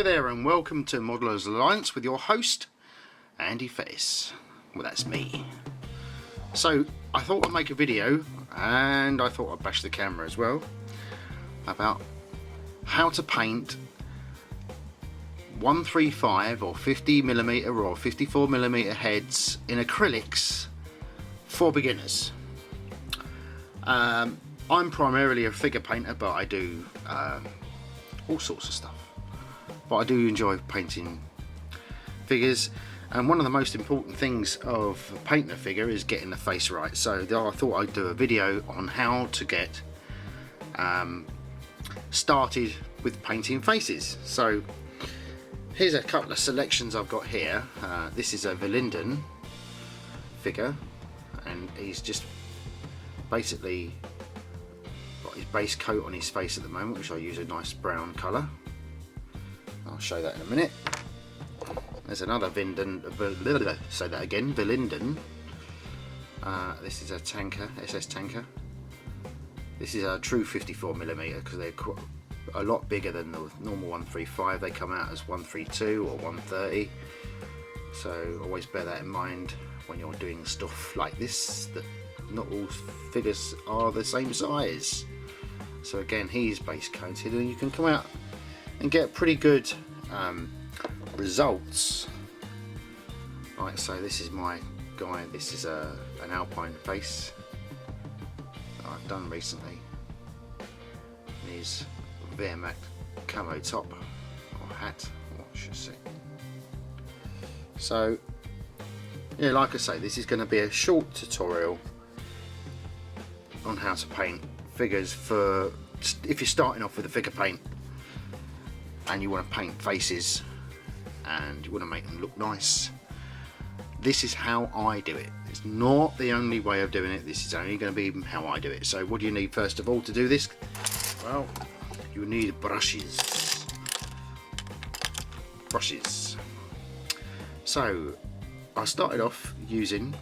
Hello there and welcome to Modelers Alliance with your host Andy Face. Well, that's me. So I thought I'd make a video, and I thought I'd bash the camera as well, about how to paint 135 or 50mm or 54mm heads in acrylics for beginners. I'm primarily a figure painter, but I do all sorts of stuff. But I do enjoy painting figures, and one of the most important things of painting a figure is getting the face right. So I thought I'd do a video on how to get started with painting faces. So here's a couple of selections I've got here. This is a Verlinden figure, and he's just basically got his base coat on his face at the moment, which I use a nice brown colour. I'll show that in a minute. There's another Verlinden, say that again, Verlinden. This is a tanker, SS tanker. This is a true 54mm because they're a lot bigger than the normal 135. They come out as 132 or 130. So always bear that in mind when you're doing stuff like this, that not all figures are the same size. So again, he's base coated, and you can come out and get pretty good results. Right, so this is my guy. This is an alpine face that I've done recently. And his Wehrmacht camo top or hat, what should I say. So yeah, like I say, this is going to be a short tutorial on how to paint figures for if you're starting off with a figure paint and you want to paint faces and you want to make them look nice. This is how I do it. It's not the only way of doing it. This is only going to be how I do it. So what do you need first of all to do this? Well, you need brushes. So I started off using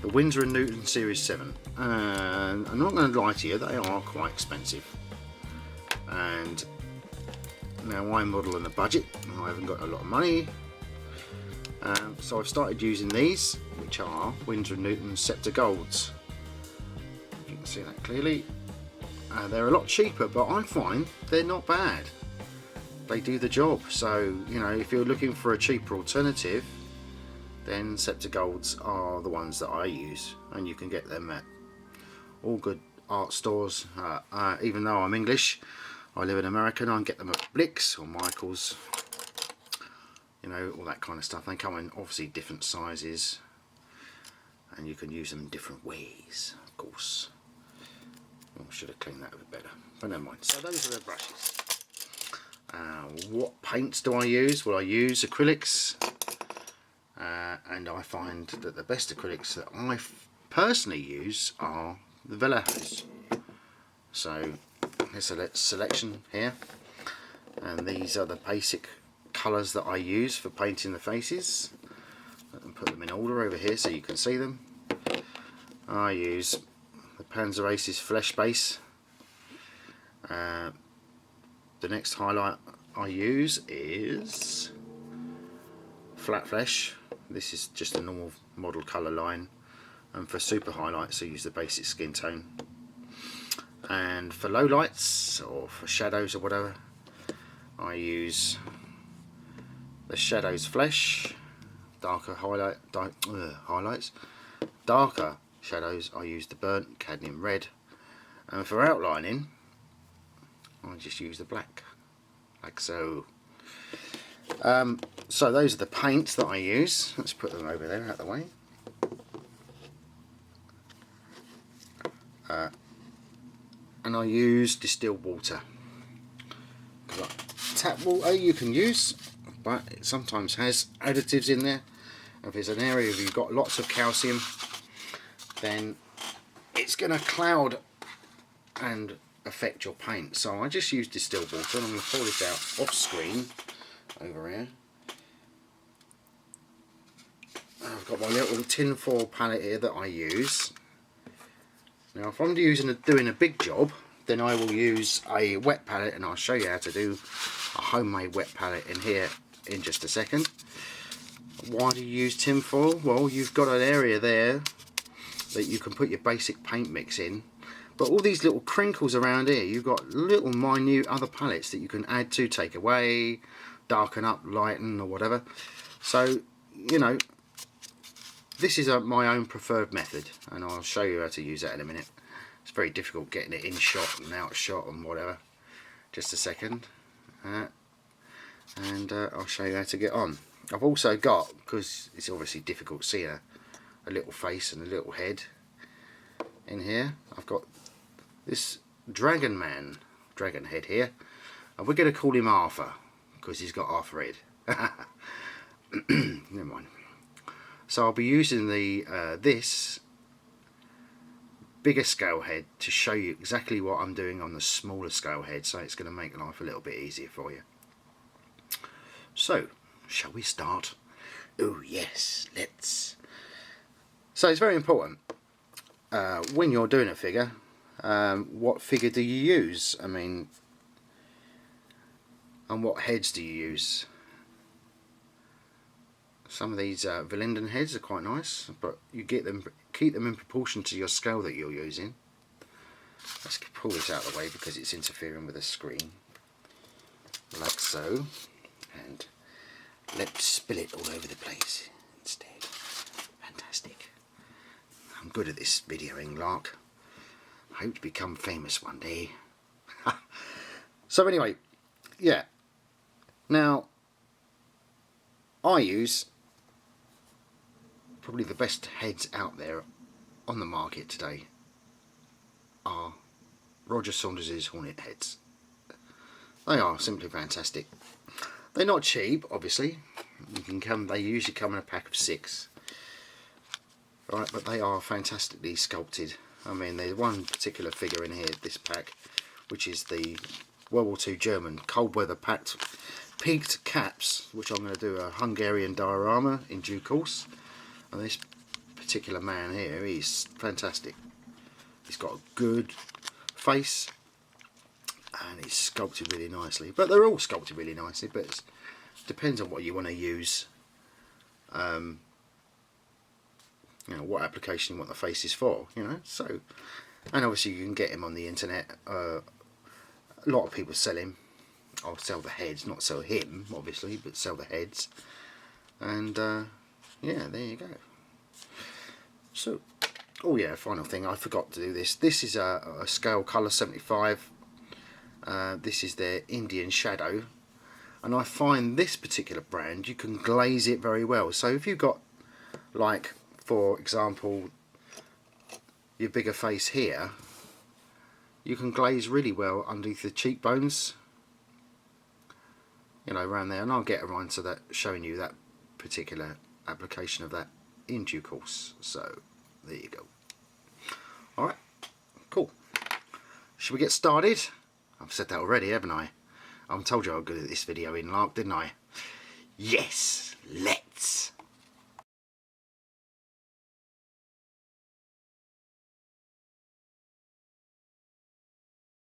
the Winsor & Newton Series 7, and I'm not going to lie to you, they are quite expensive. And now I model on a budget, I haven't got a lot of money, so I've started using these, which are Winsor & Newton Scepter Golds. You can see that clearly. They're a lot cheaper, but I find they're not bad. They do the job. So you know, if you're looking for a cheaper alternative, then Scepter Golds are the ones that I use, and you can get them at all good art stores. Even though I'm English, I live in America, and I can get them at Blick's or Michael's, you know, all that kind of stuff. They come in obviously different sizes, and you can use them in different ways, of course. Oh, I should have cleaned that a bit better, but never mind. So those are the brushes. What paints do I use? Well, I use acrylics, and I find that the best acrylics that I personally use are the Vellejos. So there's a selection here, and these are the basic colours that I use for painting the faces. Let me put them in order over here so you can see them. I use the Panzer Aces Flesh Base. The next highlight I use is Flat Flesh. This is just a normal model colour line, and for super highlights I use the basic skin tone, and for low lights or for shadows or whatever I use the Shadows Flesh. Darker highlights, darker shadows I use the Burnt Cadmium Red, and for outlining I just use the black, like so. So those are the paints that I use. Let's put them over there out of the way. And I use distilled water. Tap water you can use, but it sometimes has additives in there. If there's an area where you've got lots of calcium, then it's going to cloud and affect your paint. So I just use distilled water, and I'm going to pour this out off screen over here. I've got my little tin foil palette here that I use. Now if I'm doing a big job, then I will use a wet palette, and I'll show you how to do a homemade wet palette in here in just a second. Why do you use tin foil? Well, you've got an area there that you can put your basic paint mix in, but all these little crinkles around here, you've got little minute other palettes that you can add to, take away, darken up, lighten, or whatever. So, you know, this is my own preferred method, and I'll show you how to use that in a minute. It's very difficult getting it in shot and out shot and whatever. Just a second. And I'll show you how to get on. I've also got, because it's obviously difficult seeing a little face and a little head in here, I've got this dragon head here, and we're going to call him Arthur because he's got Arthur head. Never mind. So I'll be using the this bigger scale head to show you exactly what I'm doing on the smaller scale head, so it's going to make life a little bit easier for you. So, shall we start? Oh yes, let's. So it's very important when you're doing a figure, what figure do you use? I mean, and what heads do you use? Some of these Villinden heads are quite nice, but you keep them in proportion to your scale that you're using. Let's pull this out of the way because it's interfering with the screen, like so, and let's spill it all over the place instead. Fantastic. I'm good at this videoing, Lark. I hope to become famous one day. So anyway, yeah. Now, I use probably the best heads out there on the market today are Roger Saunders's Hornet heads. They are simply fantastic. They're not cheap, obviously. They usually come in a pack of 6, right? But they are fantastically sculpted. I mean, there's one particular figure in here, this pack, which is the World War II German cold weather peaked caps, which I'm going to do a Hungarian diorama in due course. And this particular man here, he's fantastic. He's got a good face and he's sculpted really nicely. But they're all sculpted really nicely, but it depends on what you want to use. You know, what application you want the faces for, you know. So, and obviously you can get him on the internet. A lot of people sell him. I'll sell the heads, not sell him obviously, but sell the heads. And yeah, there you go. So, oh yeah, final thing, I forgot to do this. This is a scale colour 75. This is their Indian Shadow, and I find this particular brand you can glaze it very well. So if you've got, like, for example, your bigger face here, you can glaze really well underneath the cheekbones, you know, around there, and I'll get around to that, showing you that particular application of that in due course. So there you go. Alright, cool. Should we get started? I've said that already, haven't I? I told you I was good at this video in Lark, didn't I? Yes, let's.